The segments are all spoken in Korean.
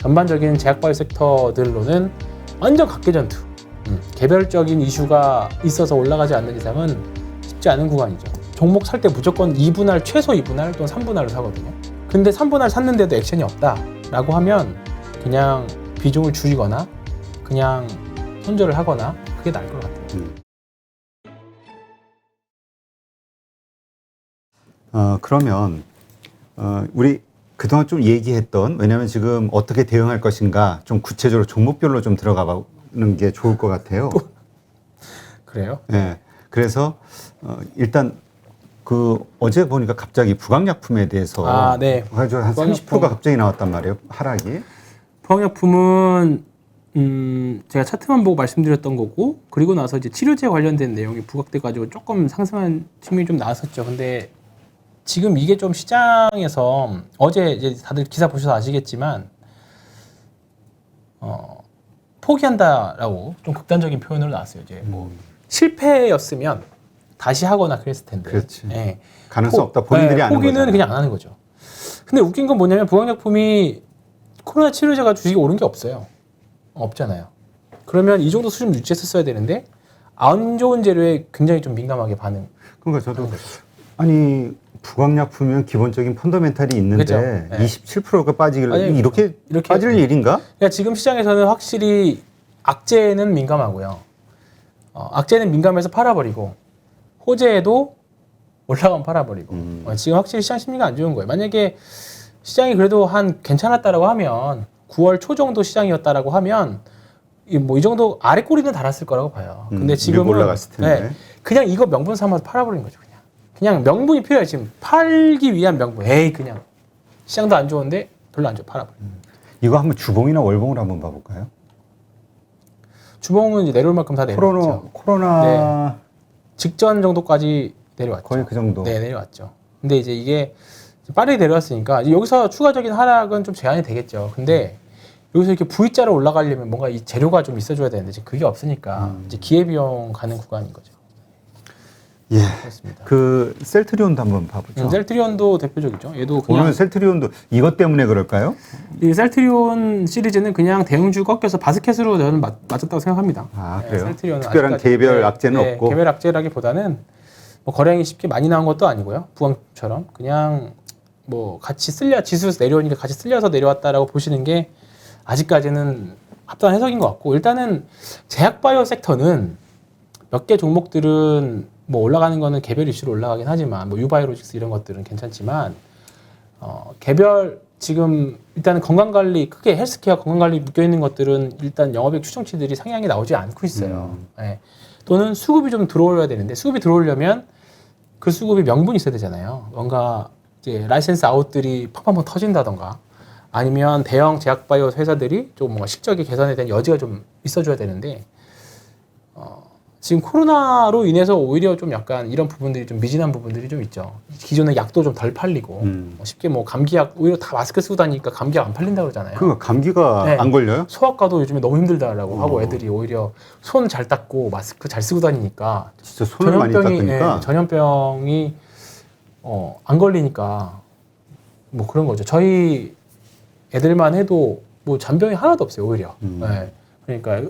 전반적인 제약바이오 섹터들로는 완전 각계전투. 개별적인 이슈가 있어서 올라가지 않는 이상은 쉽지 않은 구간이죠. 종목 살 때 무조건 2분할, 최소 2분할 또는 3분할을 사거든요. 근데 3분할 샀는데도 액션이 없다라고 하면 그냥 비중을 줄이거나 그냥 손절을 하거나 그게 나을 것 같아요. 그러면 우리 그동안 좀 얘기했던, 왜냐하면 지금 어떻게 대응할 것인가 좀 구체적으로 종목별로 좀 들어가 보는 게 좋을 것 같아요. 그래요? 네. 그래서 일단 어제 보니까 갑자기 부강약품에 대해서 네. 한 30%가 갑자기 나왔단 말이에요. 하락이. 부강약품은 제가 차트만 보고 말씀드렸던 거고, 그리고 나서 이제 치료제 관련된 내용이 부각돼 가지고 조금 상승한 측면이 좀 나왔었죠. 근데 지금 이게 좀 시장에서 어제 이제 다들 기사 보셔서 아시겠지만 포기한다라고 좀 극단적인 표현으로 나왔어요. 이제 뭐 실패였으면 다시 하거나 그랬을 텐데. 그렇지. 네. 가능성 없다. 본인들이 아는 포기는 거잖아. 그냥 안 하는 거죠. 근데 웃긴 건 뭐냐면 부강약품이 코로나 치료제가 주식이 오른 게 없어요. 없잖아요. 그러면 이 정도 수준 유지했었어야 되는데 안 좋은 재료에 굉장히 좀 민감하게 반응. 그러니까 저도 아니 부강약품이면 기본적인 펀더멘탈이 있는데 그렇죠. 네. 27%가 빠지길래 아니, 이렇게 빠질 일인가? 그러니까 지금 시장에서는 확실히 악재는 민감하고요. 악재는 민감해서 팔아버리고 호재에도 올라가면 팔아버리고. 지금 확실히 시장 심리가 안 좋은 거예요. 만약에 시장이 그래도 한 괜찮았다라고 하면 9월 초 정도 시장이었다라고 하면 이 정도 아래 꼬리는 달았을 거라고 봐요. 근데 지금은 올라갔을 텐데. 그냥 이거 명분 삼아서 팔아버린 거죠. 그냥 명분이 필요해. 지금 팔기 위한 명분. 그냥 시장도 안 좋은데 별로 안 좋아. 팔아버려. 이거 한번 주봉이나 월봉으로 한번 봐볼까요? 주봉은 이제 내려올 만큼 다 내려왔죠. 코로나 직전 정도까지 내려왔죠. 거의 그 정도. 네, 내려왔죠. 근데 이제 이게 빠르게 내려왔으니까 이제 여기서 추가적인 하락은 좀 제한이 되겠죠. 근데 여기서 이렇게 V자로 올라가려면 뭔가 이 재료가 좀 있어줘야 되는데 지금 그게 없으니까 이제 기회비용 가는 구간인 거죠. 예. 그렇습니다. 그 셀트리온도 한번 봐보죠. 셀트리온도 대표적이죠. 얘도 그냥 오늘 셀트리온도 이것 때문에 그럴까요? 이 셀트리온 시리즈는 그냥 대형주 꺾여서 바스켓으로 저는 맞았다고 생각합니다. 아, 그래요? 셀트리온은 특별한 아직까지, 개별 악재는 없고. 개별 악재라기보다는 뭐 거래량이 쉽게 많이 나온 것도 아니고요. 부강처럼 그냥 뭐 같이 지수에서 내려오니까 같이 쓸려서 내려왔다라고 보시는 게 아직까지는 합당한 해석인 것 같고, 일단은 제약바이오 섹터는 몇 개 종목들은 뭐 올라가는 거는 개별 이슈로 올라가긴 하지만 뭐 유바이오로직스 이런 것들은 괜찮지만 개별 지금 일단은 건강관리 크게 헬스케어 건강관리 묶여 있는 것들은 일단 영업이익 추정치들이 상향이 나오지 않고 있어요. 또는 수급이 좀 들어올려야 되는데 수급이 들어오려면 그 수급이 명분이 있어야 되잖아요. 뭔가 이제 라이센스 아웃들이 펑펑펑 터진다던가 아니면 대형 제약바이오 회사들이 좀 뭔가 실적의 개선에 대한 여지가 좀 있어줘야 되는데 지금 코로나로 인해서 오히려 좀 약간 이런 부분들이 좀 미진한 부분들이 좀 있죠. 기존에 약도 좀 덜 팔리고 쉽게 뭐 감기약 오히려 다 마스크 쓰고 다니니까 감기약 안 팔린다고 그러잖아요. 그 감기가 안 걸려요? 소아과도 요즘에 너무 힘들다라고 하고 애들이 오히려 손 잘 닦고 마스크 잘 쓰고 다니니까 진짜 손을 많이 닦으니까 전염병이 안 걸리니까 뭐 그런 거죠. 저희 애들만 해도 뭐 잔병이 하나도 없어요. 오히려. 그러니까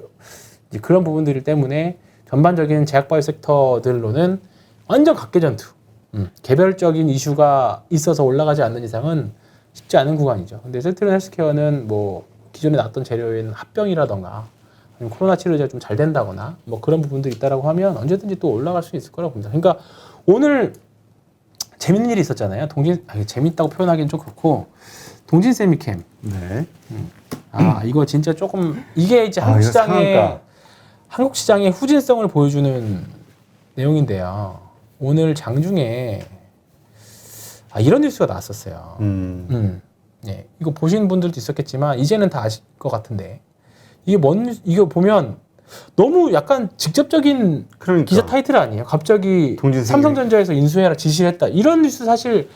이제 그런 부분들 때문에 전반적인 제약바이오 섹터들로는 완전 각계전투. 개별적인 이슈가 있어서 올라가지 않는 이상은 쉽지 않은 구간이죠. 근데 셀트리온 헬스케어는 뭐 기존에 나왔던 재료인 합병이라던가 아니면 코로나 치료제가 좀 잘 된다거나 뭐 그런 부분들이 있다라고 하면 언제든지 또 올라갈 수 있을 거라고 봅니다. 그러니까 오늘 재밌는 일이 있었잖아요. 재밌다고 표현하기는 좀 그렇고 동진세미캠. 네. 이거 진짜 조금 이게 이제 한국 시장의 후진성을 보여주는 내용인데요. 오늘 장중에 이런 뉴스가 나왔었어요. 네, 이거 보신 분들도 있었겠지만 이제는 다 아실 것 같은데 이게 이거 보면 너무 약간 직접적인 기자 타이틀 아니에요? 갑자기 삼성전자에서 인수해라 지시를 했다. 이런 뉴스 사실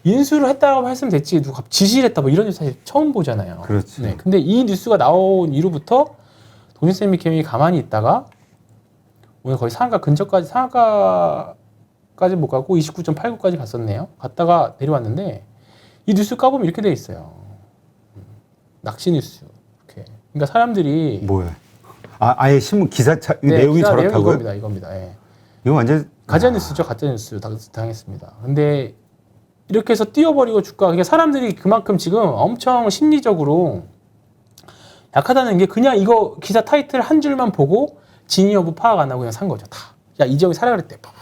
인수를 했다고 했으면 됐지 누가 지시를 했다 뭐 이런 뉴스 사실 처음 보잖아요. 그렇죠. 네, 근데 이 뉴스가 나온 이후부터 동진세미캠이 가만히 있다가 오늘 거의 상한가 근처까지 못 가고 29.89까지 갔었네요. 갔다가 내려왔는데 이 뉴스 까보면 이렇게 돼 있어요. 낚시 뉴스. 이렇게. 그러니까 사람들이 뭐야? 아예 신문 기사 내용이 기사 내용이 저렇다고요? 이겁니다. 예. 이거 완전 가짜 뉴스죠. 가짜 뉴스 당했습니다. 근데 이렇게 해서 띄워버리고 주가 그러니까 사람들이 그만큼 지금 엄청 심리적으로 약하다는 게 그냥 이거 기사 타이틀 한 줄만 보고 진위 여부 파악 안 하고 그냥 산 거죠. 다. 야 이재용이 사라 그랬대. 막.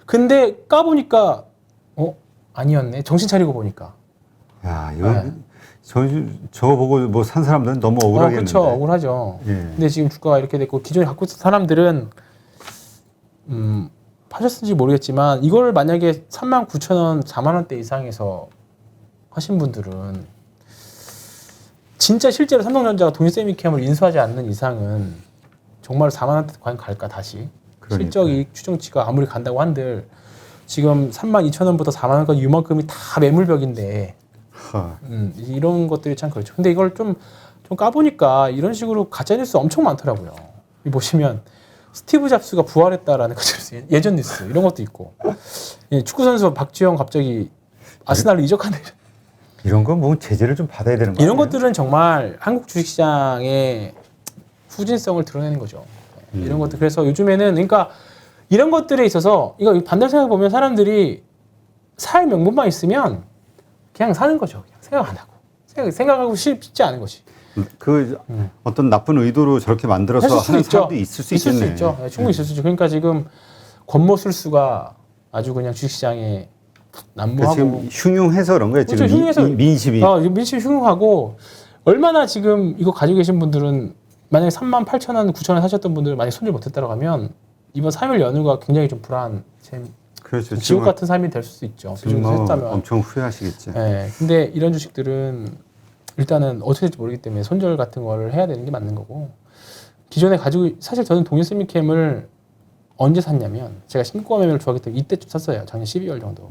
근데 까보니까 아니었네. 정신 차리고 보니까. 야, 이거 저거 보고 뭐 산 사람들은 너무 억울하겠는데. 그렇죠. 억울하죠. 예. 근데 지금 주가가 이렇게 됐고 기존에 갖고 있던 사람들은 파셨는지 모르겠지만 이걸 만약에 39,000원, 4만 원대 이상에서 하신 분들은 진짜 실제로 삼성전자가 동일세미캠을 인수하지 않는 이상은 정말 4만 원대 과연 갈까 다시? 그러니까요. 실적 이익 추정치가 아무리 간다고 한들 지금 32,000원부터 4만 원까지 이만큼이 다 매물벽인데 이런 것들이 참 그렇죠. 근데 이걸 좀 까보니까 이런 식으로 가짜뉴스 엄청 많더라고요. 여기 보시면 스티브 잡스가 부활했다라는 것처럼 예전 뉴스 이런 것도 있고 축구선수 박주영 갑자기 아스날로 이적한다 이런 건 뭐 제재를 좀 받아야 되는 거 이런 아니에요? 것들은 정말 한국 주식시장의 후진성을 드러내는 거죠. 이런 것들 그래서 요즘에는 그러니까 이런 것들에 있어서 이거 반대로 생각해 보면 사람들이 살 명분만 있으면 그냥 사는 거죠. 그냥 생각 안 하고 생각하고 쉽지 않은 것이. 어떤 나쁜 의도로 저렇게 만들어서 하는 사람도 있을 수 있겠네. 있을 수 있죠. 네, 충분히 있을 수 있죠. 그러니까 지금 권모술수가 아주 그냥 주식시장에 난무하고 지금 흉흉해서 그런 거예요. 지금 그렇죠, 흉흉해서 민심이. 민심이 흉하고 얼마나 지금 이거 가지고 계신 분들은 만약에 38,000원, 9,000원 사셨던 분들 만약에 손질 못했다고 하면 이번 3일 연휴가 굉장히 좀 불안, 그렇죠. 지옥 같은 삶이 될 수 있죠. 그 정도 했다면. 엄청 후회하시겠지. 네, 근데 이런 주식들은 일단은 어떻게 될지 모르기 때문에 손절 같은 거를 해야 되는 게 맞는 거고 기존에 가지고 사실 저는 동일세미캠을 언제 샀냐면 제가 신고가 매매를 좋아하기 때문에 이때쯤 샀어요. 작년 12월 정도.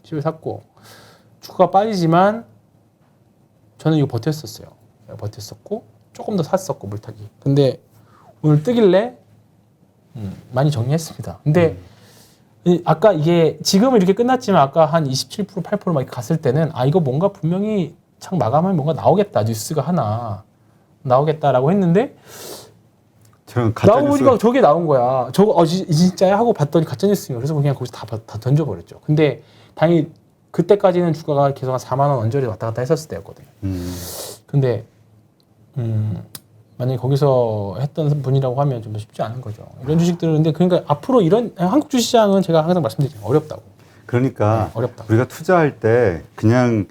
12월 샀고 주가가 빠지지만 저는 이거 버텼었어요. 버텼었고 조금 더 샀었고 물타기. 근데 오늘 뜨길래 많이 정리했습니다. 근데 아까 이게 지금은 이렇게 끝났지만 아까 한 27%, 8%막 이렇게 갔을 때는 이거 뭔가 분명히 창 마감하면 뭔가 나오겠다. 뉴스가 하나 나오겠다라고 했는데 나오고 보니까 저게 나온 거야. 저거 진짜야 하고 봤더니 가짜뉴스인 거야. 그래서 그냥 거기서 다 던져버렸죠. 근데 다행히 그때까지는 주가가 계속 한 4만 원 언저리 왔다 갔다 했었을 때였거든요. 근데 만약에 거기서 했던 분이라고 하면 좀 더 쉽지 않은 거죠. 이런 주식들은 근데 그러니까 앞으로 이런 한국 주식시장은 제가 항상 말씀드리죠. 어렵다고. 그러니까 어렵다. 우리가 투자할 때 그냥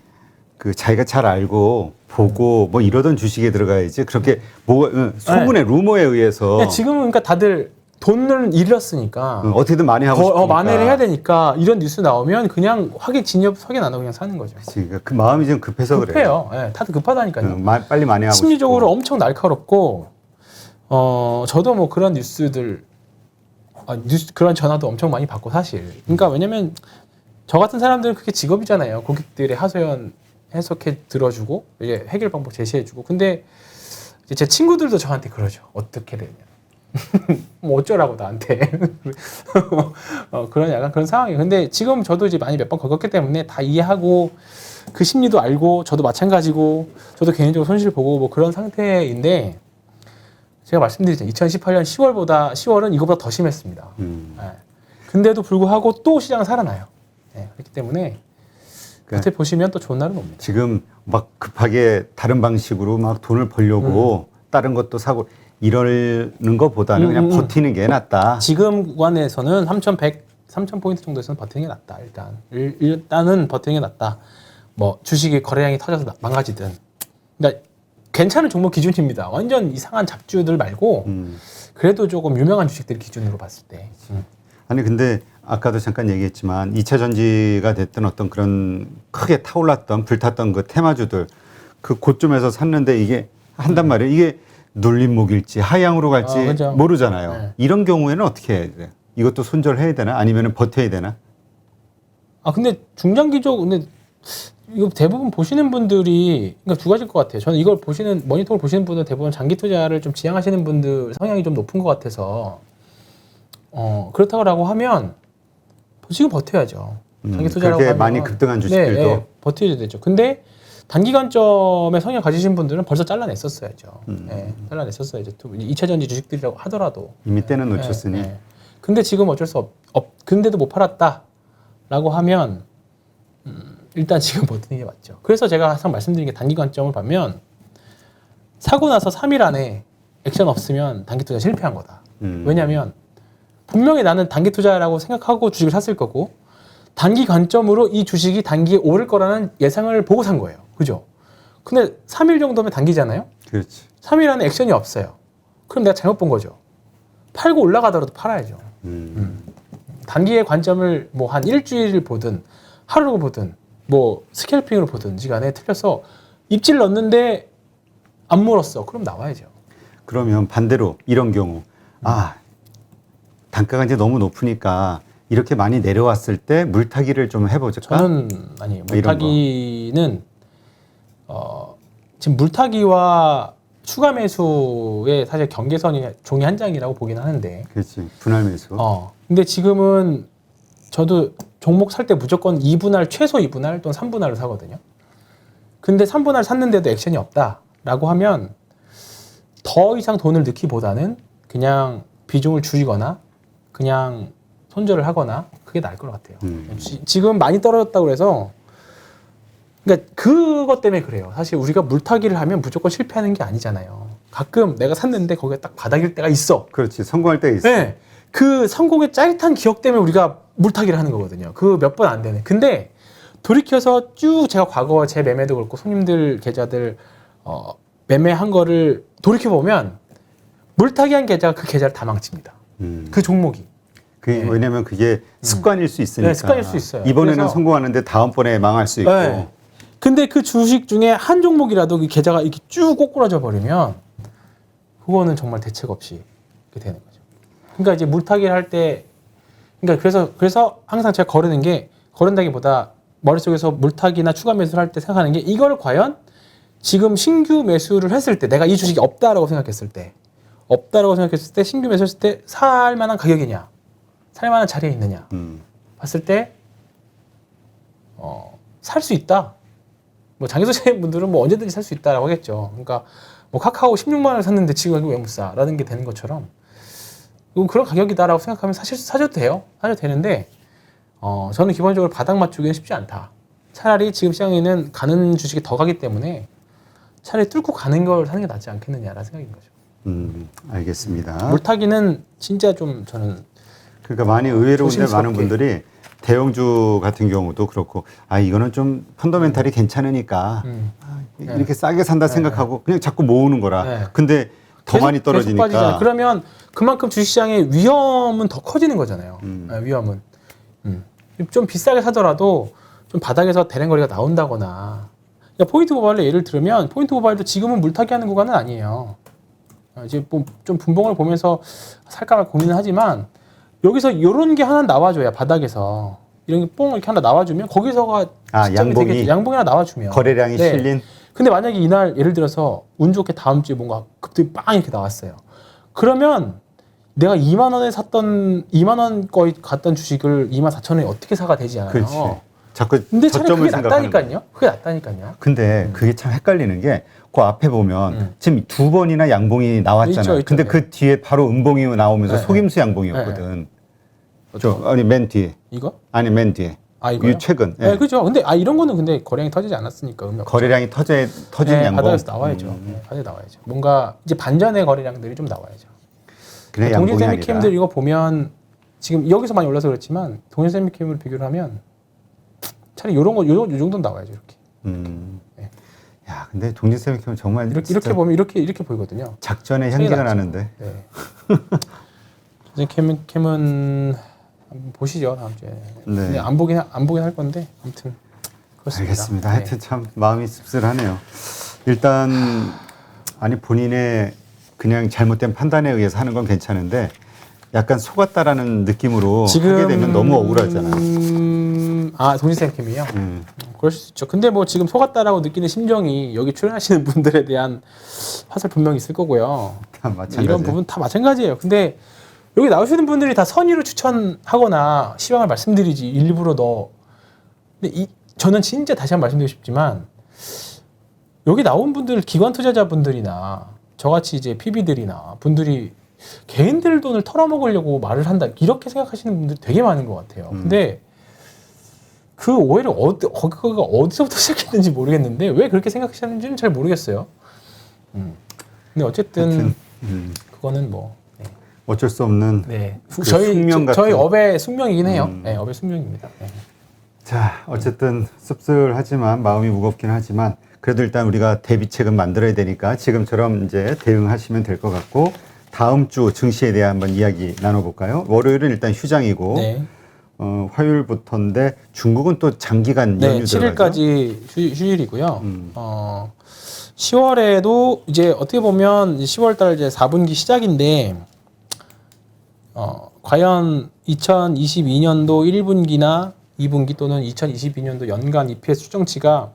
그 자기가 잘 알고 보고 뭐 이러던 주식에 들어가야지 그렇게 소문의 루머에 의해서 지금은 그러니까 다들 돈을 잃었으니까 어떻게든 만회하고 싶으니까 만회를 해야 되니까 이런 뉴스 나오면 그냥 진입 확인 안 하고 그냥 사는 거죠. 그러니까 그 마음이 좀 급해서 급해요. 네, 다들 급하다니까요. 빨리 만회하고 심리적으로 싶고. 엄청 날카롭고 저도 뭐 그런 뉴스들 그런 전화도 엄청 많이 받고 사실. 그러니까 왜냐면 저 같은 사람들은 그게 직업이잖아요. 고객들의 하소연 해석해 들어주고 이제 해결 방법 제시해주고. 근데 이제 제 친구들도 저한테 그러죠. 어떻게 되냐. 뭐 어쩌라고 나한테. 그런 약간 그런 상황이에요. 근데 지금 저도 이제 많이 몇 번 겪었기 때문에 다 이해하고 그 심리도 알고 저도 마찬가지고 저도 개인적으로 손실 보고 뭐 그런 상태인데 제가 말씀드리죠. 2018년 10월은 이거보다 더 심했습니다. 네. 근데도 불구하고 또 시장은 살아나요. 네. 그렇기 때문에 그때 보시면 또 좋은 날은 옵니다. 지금 막 급하게 다른 방식으로 막 돈을 벌려고 다른 것도 사고 이러는 것보다는 그냥 버티는 게 낫다. 지금 구간에서는 3,100포인트 정도에서는 버티는 게 낫다. 일단은 버티는 게 낫다. 뭐 주식이 거래량이 터져서 망가지든. 그러니까 괜찮은 종목 기준입니다. 완전 이상한 잡주들 말고 그래도 조금 유명한 주식들 기준으로 봤을 때. 아니 근데 아까도 잠깐 얘기했지만 2차 전지가 됐던 어떤 그런 크게 타올랐던 불탔던 그 테마주들 그 고점에서 샀는데 이게 한단 말이에요. 이게 눌림목일지 하향으로 갈지 그렇죠. 모르잖아요. 네. 이런 경우에는 어떻게 해야 돼요? 이것도 손절해야 되나? 아니면 버텨야 되나? 근데 중장기적 근데 이거 대부분 보시는 분들이 그러니까 두 가지일 것 같아요. 저는 이걸 보시는 모니터를 보시는 분들 대부분 장기 투자를 좀 지향하시는 분들 성향이 좀 높은 것 같아서 그렇다고 하면 지금 버텨야죠. 장기 투자라고 그렇게 하면 많이 급등한 주식들도 버텨야 되죠. 근데 단기 관점의 성향 가지신 분들은 벌써 잘라냈었어야죠. 예, 잘라냈었어야죠. 2차 전지 주식들이라고 하더라도. 이미 때는 놓쳤으니. 예. 근데 지금 어쩔 수 근데도 못 팔았다라고 하면 일단 지금 못 드는 게 맞죠. 그래서 제가 항상 말씀드린 게 단기 관점을 보면 사고 나서 3일 안에 액션 없으면 단기 투자 실패한 거다. 왜냐하면 분명히 나는 단기 투자라고 생각하고 주식을 샀을 거고 단기 관점으로 이 주식이 단기에 오를 거라는 예상을 보고 산 거예요. 그죠? 근데 3일 정도면 단기잖아요? 그렇지. 3일 안에 액션이 없어요. 그럼 내가 잘못 본 거죠. 팔고 올라가더라도 팔아야죠. 단기의 관점을 뭐 한 일주일을 보든 하루를 보든 뭐 스캘핑으로 보든지 간에 틀려서 입질 넣는데 안 물었어. 그럼 나와야죠. 그러면 반대로 이런 경우 단가가 이제 너무 높으니까 이렇게 많이 내려왔을 때 물타기를 좀 해보자. 저는 아니에요. 물타기는 지금 물타기와 추가 매수의 사실 경계선이 종이 한 장이라고 보긴 하는데. 그렇지. 분할 매수. 근데 지금은 저도 종목 살 때 무조건 2분할, 최소 2분할 또는 3분할을 사거든요. 근데 3분할 샀는데도 액션이 없다라고 하면 더 이상 돈을 넣기보다는 그냥 비중을 줄이거나 그냥 손절을 하거나 그게 나을 것 같아요. 지금 많이 떨어졌다고 그래서 그러니까 그것 때문에 그래요. 사실 우리가 물타기를 하면 무조건 실패하는 게 아니잖아요. 가끔 내가 샀는데 거기가 딱 바닥일 때가 있어. 그렇지. 성공할 때가 있어. 네. 그 성공의 짜릿한 기억 때문에 우리가 물타기를 하는 거거든요. 그 몇 번 안 되는. 근데 돌이켜서 쭉 제가 과거 제 매매도 그렇고 손님들 계좌들 매매한 거를 돌이켜보면 물타기한 계좌가 그 계좌를 다 망칩니다. 그 종목이. 왜냐면 그게 습관일 수 있으니까. 네, 습관일 수 있어요. 이번에는 그래서, 성공하는데 다음번에 망할 수 있고. 네. 근데 그 주식 중에 한 종목이라도 그 계좌가 이렇게 쭉 꼬꾸라져 버리면 그거는 정말 대책 없이 이렇게 되는 거죠. 그러니까 이제 물타기를 할 때, 그러니까 그래서 항상 제가 거른다기보다 머릿속에서 물타기나 추가 매수를 할 때 생각하는 게 이걸 과연 지금 신규 매수를 했을 때 내가 이 주식이 없다라고 생각했을 때 신규 매수했을 때 살 만한 가격이냐, 살 만한 자리에 있느냐 봤을 때 살 수 있다. 뭐 장기소장님 분들은 뭐 언제든지 살 수 있다라고 하겠죠. 그러니까 뭐 카카오 16만 원을 샀는데 지금 이거 왜 못 사? 라는 게 되는 것처럼 그런 가격이다라고 생각하면 사실 사셔도 돼요. 사셔도 되는데 저는 기본적으로 바닥 맞추기는 쉽지 않다. 차라리 지금 시장에는 가는 주식이 더 가기 때문에 차라리 뚫고 가는 걸 사는 게 낫지 않겠느냐라는 생각인 거죠. 알겠습니다. 물타기는 진짜 좀 저는 그러니까 많이 의외로 근데 조심스럽게. 많은 분들이 대형주 같은 경우도 그렇고 이거는 좀 펀더멘탈이 괜찮으니까 이렇게 싸게 산다 생각하고 그냥 자꾸 모으는 거라. 네. 근데 더 많이 계속 떨어지니까. 빠지잖아요. 그러면 그만큼 주식시장의 위험은 더 커지는 거잖아요. 위험은. 좀 비싸게 사더라도 좀 바닥에서 대량거래가 나온다거나. 그러니까 포인트 모바일로 예를 들면 포인트 모바일도 지금은 물타기 하는 구간은 아니에요. 이제 좀 분봉을 보면서 살까 말까 고민을 하지만 여기서 이런 게 하나 나와줘야 바닥에서 이런 게 뽕 이렇게 하나 나와주면 거기서가 시점이 되겠죠. 양봉이 하나 나와주면 거래량이 실린. 근데 만약에 이날 예를 들어서 운 좋게 다음 주에 뭔가 급등이 빵 이렇게 나왔어요. 그러면 내가 2만 원에 샀던 2만 원 거의 갔던 주식을 2만 4천 원에 어떻게 사가 되지 않아요. 그렇지. 자꾸 근데 차라리 저점을 그게 생각하는 거야. 낫다니까요. 그게 낫다니까요. 근데 그게 참 헷갈리는 게 그 앞에 보면 지금 2번이나 양봉이 나왔잖아요. 있죠, 근데 네. 그 뒤에 바로 음봉이 나오면서 네, 속임수 양봉이었거든. 맨 뒤에. 이거? 아니 맨 뒤에. 이거요? 이 최근. 네, 그죠. 근데 이런 거는 근데 거래량이 터지지 않았으니까 거래량이 터진 양봉. 바닥에서 나와야죠. 바닥에 나와야죠. 뭔가 이제 반전의 거래량들이 좀 나와야죠. 그래 양봉이 동진 아니라. 세미캠들 이거 보면 지금 여기서 많이 올라서 그렇지만 동진 세미캠을 비교를 하면 차라리 이런 거 요 정도는 나와야죠. 이렇게. 네. 야, 근데 동진세미캠은 정말 이렇게 보면 이렇게 보이거든요. 작전의 향기가 나죠. 나는데. 네. 동진 캠은 한번 보시죠 다음 주에. 네. 근데 안 보긴 할 건데 아무튼 그렇습니다. 알겠습니다. 네. 하여튼 참 마음이 씁쓸하네요. 일단 본인의 그냥 잘못된 판단에 의해서 하는 건 괜찮은데 약간 속았다라는 느낌으로 하게 되면 너무 억울하잖아. 동진세미캠이요? 그럴 수 있죠. 근데 뭐 지금 속았다라고 느끼는 심정이 여기 출연하시는 분들에 대한 화살 분명히 있을 거고요. 다 마찬가지. 이런 부분 다 마찬가지예요. 근데 여기 나오시는 분들이 다 선의로 추천하거나 시황을 말씀드리지 일부러 근데 저는 진짜 다시 한번 말씀드리고 싶지만 여기 나온 분들 기관 투자자분들이나 저같이 이제 PB들이나 분들이 개인들 돈을 털어먹으려고 말을 한다 이렇게 생각하시는 분들이 되게 많은 것 같아요. 근데 그 오해를 거기가 어디서부터 시작했는지 모르겠는데 왜 그렇게 생각하시는지는 잘 모르겠어요. 근데 어쨌든 하여튼, 그거는 뭐 네. 어쩔 수 없는 네. 그 숙명 같은. 저희 업의 숙명이긴 해요. 네, 업의 숙명입니다. 네. 자, 어쨌든 씁쓸하지만 마음이 무겁긴 하지만 그래도 일단 우리가 대비책은 만들어야 되니까 지금처럼 이제 대응하시면 될 것 같고 다음 주 증시에 대해 한번 이야기 나눠볼까요? 월요일은 일단 휴장이고 네. 화요일부터인데 중국은 또 장기간 네, 연휴 들어가죠. 7일까지 휴일이고요. 10월에도 이제 어떻게 보면 10월달 이제 4분기 시작인데 과연 2022년도 1분기나 2분기 또는 2022년도 연간 EPS 추정치가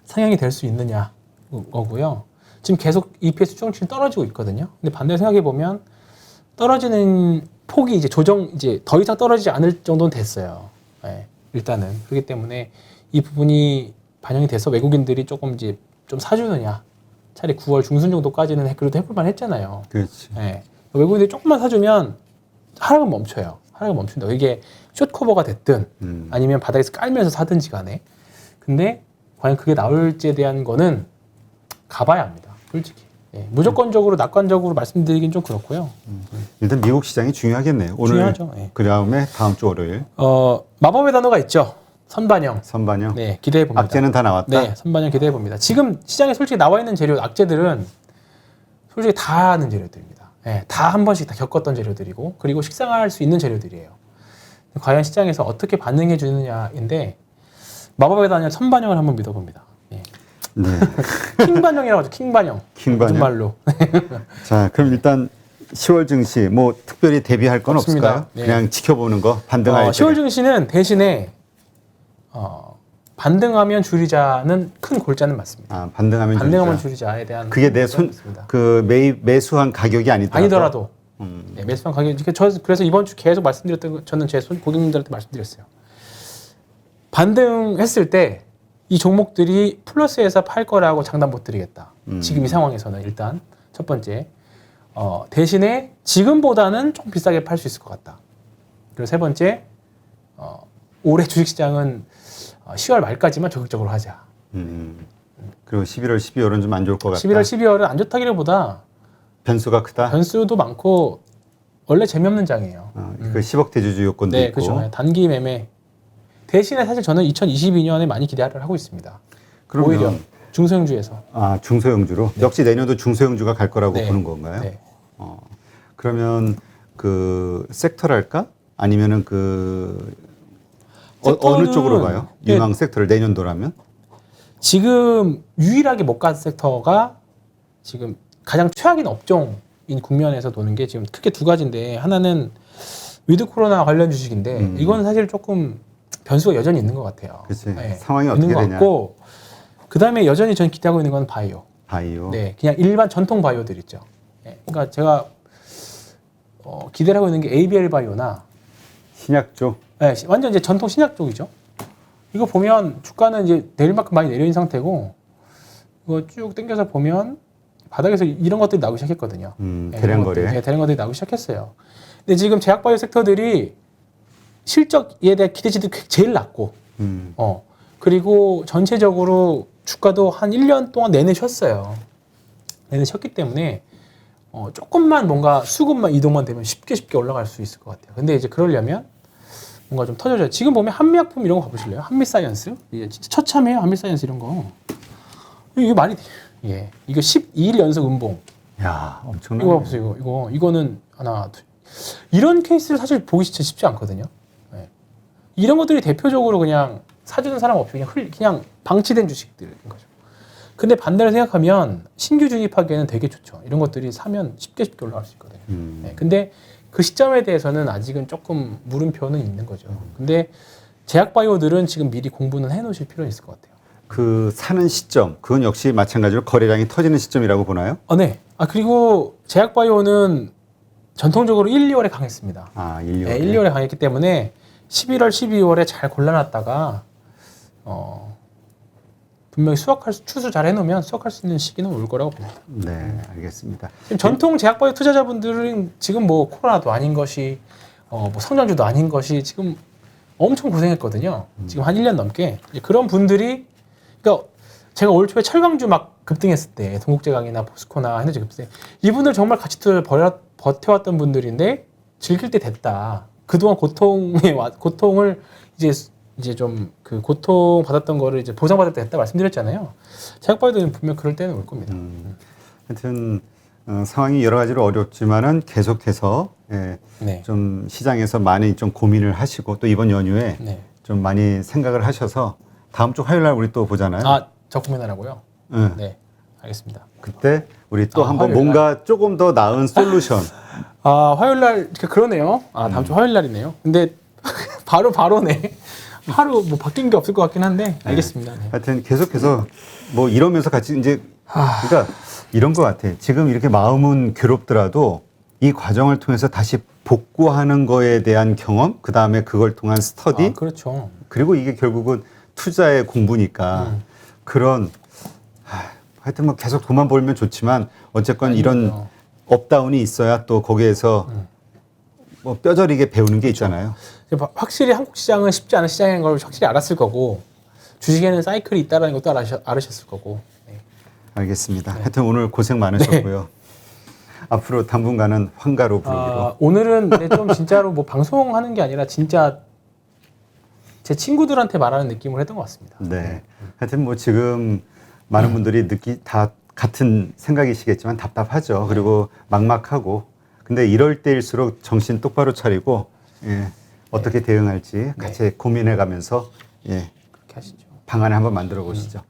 상향이 될 수 있느냐 거고요. 지금 계속 EPS 추정치는 떨어지고 있거든요. 근데 반대로 생각해 보면 떨어지는 폭이 이제 이제 더 이상 떨어지지 않을 정도는 됐어요. 네, 일단은 그렇기 때문에 이 부분이 반영이 돼서 외국인들이 조금 이제 좀 사주느냐. 차라리 9월 중순 정도까지는 그래도 해볼만 했잖아요. 그렇지. 네. 외국인들이 조금만 사주면 하락은 멈춰요. 하락은 멈춘다. 이게 숏커버가 됐든 아니면 바닥에서 깔면서 사든지 간에. 근데 과연 그게 나올지에 대한 거는 가봐야 합니다. 솔직히. 예, 무조건적으로 낙관적으로 말씀드리긴 좀 그렇고요. 일단 미국 시장이 중요하겠네요. 오늘 중요하죠. 예. 그 다음에 다음 주 월요일 마법의 단어가 있죠. 선반영. 선반영. 네, 기대해 봅니다. 악재는 다 나왔다. 네, 선반영 기대해 봅니다. 지금 시장에 솔직히 나와 있는 재료, 악재들은 솔직히 다 아는 재료들입니다. 네, 다 한 번씩 다 겪었던 재료들이고, 그리고 식상할 수 있는 재료들이에요. 과연 시장에서 어떻게 반응해 주느냐인데, 마법의 단어 선반영을 한번 믿어봅니다. 네. 네. 킹반영이라고 하죠. 킹반영. 킹반영? 무슨 말로. 자, 그럼 일단 10월 증시 뭐 특별히 대비할 건 없습니다. 없을까요? 네. 그냥 지켜보는 거 반등할 때. 10월 증시는 대신에 반등하면 줄이자는 큰 골자는 맞습니다. 아, 반등하면 반등하면 줄이자. 줄이자에 대한 그게 내 매수한 가격이 아니더라도 네, 매수한 가격이 그래서 이번 주 계속 말씀드렸던 거 저는 제 고객님들한테 말씀드렸어요. 반등했을 때 이 종목들이 플러스에서 팔 거라고 장담 못 드리겠다. 지금 이 상황에서는 일단 첫 번째 대신에 지금보다는 좀 비싸게 팔 수 있을 것 같다. 그리고 세 번째 올해 주식시장은 10월 말까지만 적극적으로 하자. 그리고 11월, 12월은 좀 안 좋을 것 같다. 11월, 12월은 안 좋다기보다 변수가 크다. 변수도 많고 원래 재미없는 장이에요. 그 10억 대주주 요건도 네, 있고. 그렇죠. 단기 매매. 대신에 사실 저는 2022년에 많이 기대를 하고 있습니다. 그러면 오히려 중소형주에서. 중소형주로 역시 내년도 중소형주가 갈 거라고 네. 보는 건가요? 네. 그러면 그 섹터랄까? 아니면은 어느 쪽으로 가요? 네. 유망 섹터를 내년도라면? 지금 유일하게 못 간 섹터가 지금 가장 최악인 업종인 국면에서 도는 게 지금 크게 두 가지인데 하나는 위드 코로나 관련 주식인데 이건 사실 조금 변수가 여전히 있는 것 같아요. 그치. 네, 상황이 있는 어떻게 것 되냐. 같고 그다음에 여전히 저는 기대하고 있는 건 바이오. 바이오. 네, 그냥 일반 전통 바이오들 있죠. 네, 그러니까 제가 기대를 하고 있는 게 ABL 바이오나 신약 쪽. 네, 완전 이제 전통 신약 쪽이죠. 이거 보면 주가는 이제 내릴 만큼 많이 내려있는 상태고 이거 쭉 당겨서 보면 바닥에서 이런 것들이 나오기 시작했거든요. 대량 거래. 네, 대량 거래이 나오기 시작했어요. 근데 지금 제약 바이오 섹터들이 실적에 대한 기대치도 제일 낮고, 그리고 전체적으로 주가도 한 1년 동안 내내 쉬었어요. 내내 쉬었기 때문에 조금만 뭔가 수급만 이동만 되면 쉽게 올라갈 수 있을 것 같아요. 근데 이제 그러려면 뭔가 좀 터져줘요. 지금 보면 한미약품 이런 거 봐보실래요? 한미사이언스? 이게 진짜 처참해요. 한미사이언스 이런 거. 이게 말이 돼. 예. 이거 12일 연속 음봉. 야, 엄청나네. 이거 봐보세요. 이거는 하나, 둘. 이런 케이스를 사실 보기 진짜 쉽지 않거든요. 예. 이런 것들이 대표적으로 그냥 사주는 사람 없이 그냥 방치된 주식들인 거죠. 근데 반대로 생각하면 신규 주입하기에는 되게 좋죠. 이런 것들이 사면 쉽게 올라갈 수 있거든요. 예. 근데 그 시점에 대해서는 아직은 조금 물음표는 있는 거죠. 근데 제약바이오들은 지금 미리 공부는 해놓으실 필요는 있을 것 같아요. 그 사는 시점, 그건 역시 마찬가지로 거래량이 터지는 시점이라고 보나요? 네. 그리고 제약바이오는 전통적으로 1, 2월에 강했습니다. 1, 2월에. 네, 1, 2월에 강했기 때문에 11월, 12월에 잘 골라놨다가 분명히 추수 잘 해놓으면 수확할 수 있는 시기는 올 거라고 봅니다. 네, 알겠습니다. 지금 전통 제약바이오 투자자분들은 지금 뭐 코로나도 아닌 것이 뭐 성장주도 아닌 것이 지금 엄청 고생했거든요. 지금 한 1년 넘게 이제 그런 분들이 그러니까 제가 올 초에 철강주 막 급등했을 때 동국제강이나 포스코나 에너지 급등 이분들 정말 가치 투자를 버텨왔던 분들인데 즐길 때 됐다. 그동안 고통을 이제 좀 그 고통 받았던 거를 이제 보상받을 때 됐다 말씀드렸잖아요. 제약바이오도 분명 그럴 때는 올 겁니다. 하여튼 상황이 여러 가지로 어렵지만은 계속해서 예, 네. 좀 시장에서 많이 좀 고민을 하시고 또 이번 연휴에 네. 좀 많이 생각을 하셔서 다음 주 화요일 날 우리 또 보잖아요. 저 고민하라고요? 예. 네. 알겠습니다. 그때 우리 또 한번 화요일 뭔가 조금 더 나은 솔루션. 화요일 날 그러네요. 다음 주 화요일 날이네요. 근데 바로네. 하루 뭐 바뀐 게 없을 것 같긴 한데 알겠습니다. 네. 하여튼 계속해서 뭐 이러면서 같이 이제 그러니까 이런 것 같아. 지금 이렇게 마음은 괴롭더라도 이 과정을 통해서 다시 복구하는 거에 대한 경험, 그 다음에 그걸 통한 스터디, 그렇죠. 그리고 이게 결국은 투자의 공부니까 그런 하여튼 뭐 계속 돈만 벌면 좋지만 어쨌건 이런 업다운이 있어야 또 거기에서 뭐 뼈저리게 배우는 게 있잖아요. 확실히 한국 시장은 쉽지 않은 시장인 걸 확실히 알았을 거고 주식에는 사이클이 있다는 것도 알으셨을 거고. 네. 알겠습니다. 하여튼 오늘 고생 많으셨고요. 앞으로 당분간은 황가로 부르기로. 오늘은 좀 진짜로 뭐 방송하는 게 아니라 진짜 제 친구들한테 말하는 느낌을 했던 것 같습니다. 네. 하여튼 뭐 지금 많은 분들이 다 같은 생각이시겠지만 답답하죠. 그리고 막막하고. 근데 이럴 때일수록 정신 똑바로 차리고 예, 어떻게 대응할지 같이 고민해 가면서 예, 그렇게 하시죠. 방안을 한번 만들어 보시죠.